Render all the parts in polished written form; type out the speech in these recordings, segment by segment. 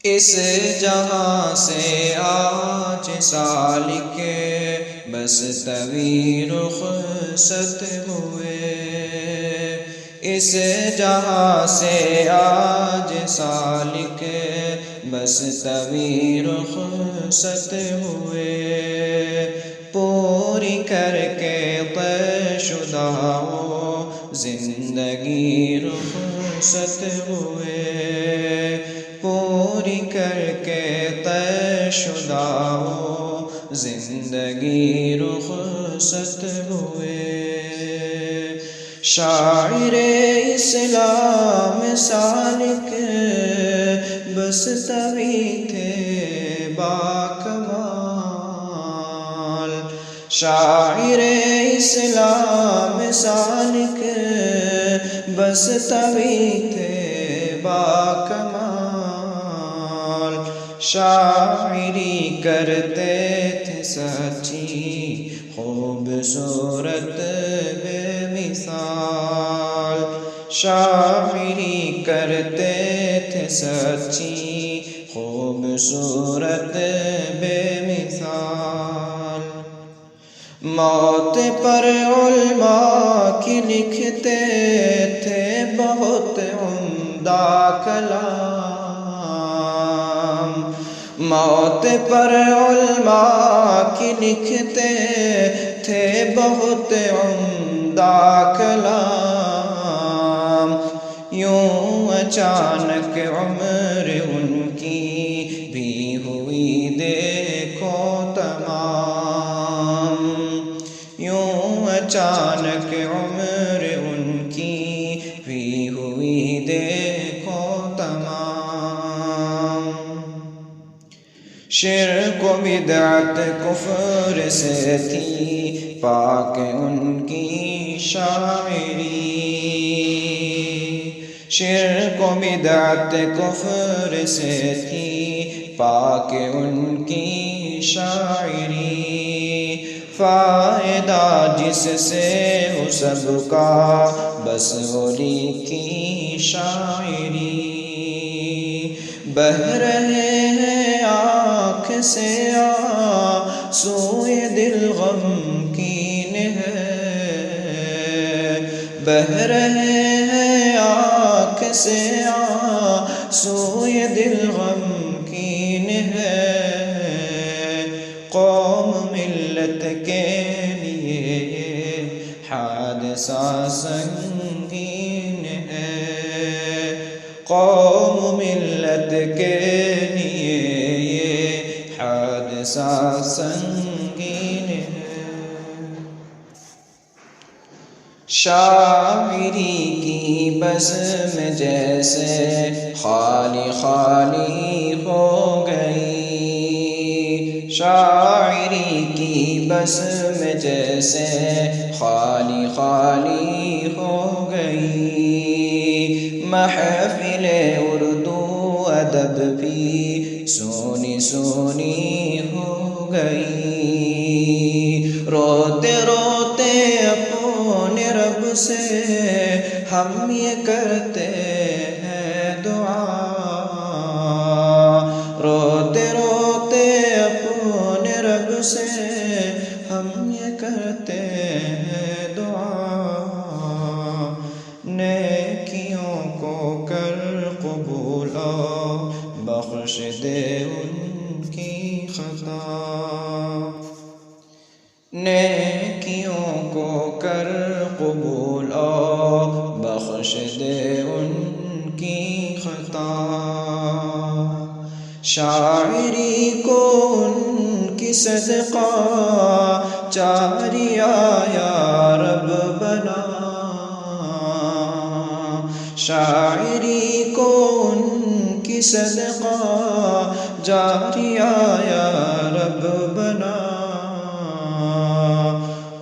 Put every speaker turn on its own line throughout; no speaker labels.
اس جہاں سے آج سالک بس طویل رخصت ہوئے، اس جہاں سے آج سالک بس طویل رخصت ہوئے، پوری کر کے طے شدہ وہ زندگی رخصت ہوئے، پوری کر کے طے شدہ وہ زندگی رخصت ہوئے۔ شاعر اسلام سالک بس طوی تھے باکمال، شاعر اسلام سالک بس طوی تھے باکمال، شاعری کرتے تھے سچی خوبصورت بے مثال، شاعری کرتے تھے سچی خوبصورت بے مثال، موت پر علماء کی لکھتے تھے بہت عمدہ کلام، موت پر علماء کی لکھتے تھے بہت عمدہ کلام، یوں اچانک عمر ان کی بھی ہوئی دیکھو تمام، یوں اچانک عمر ان کی بھی ہوئی دیکھو تمام، شرک و بدعت کفر سے تھی پاک ان کی شاعری، شرک و بدعت کفر سے تھی پاک ان کی شاعری، فائدہ جس سے ہو سب کا بس وہی کی شاعری، بہہ رہے ہیں آنکھ سے آنسوئے دل غمگین ہے، بہہ رہے ہیں آنکھ سے آنسوئے دل غمگین ہے، قوم ملت کے لیے یہ حادثہ سنگین ہے، قوم ملت کے لیے یہ حادثہ سنگین ہے، شاعری کی بزم جیسے خالی خالی ہو گئی، شاعری کی بزم جیسے خالی خالی ہو گئی، محفل اردو ادب بھی سونی سونی ہو گئی، روتے روتے اپنے رب سے ہم یہ کرتے ہیں دعا، روتے روتے اپنے رب سے ہم یہ کرتے ہیں دعا، نیکیوں کو کر قبول اور بخش دے ان کی خطا، نیکیوں کو کر قبول اور بخش دے ان کی خطا، شاعری کو ان کی صدقہ جاریہ یا رب بنا، شاعری کو ان کی صدقہ جاریہ یا رب بنا،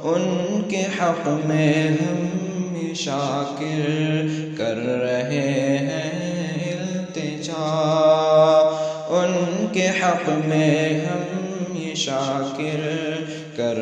ان کے حق میں ہم شاکر کر رہے ہیں التجا، ان کے حق میں ہم شاکر کر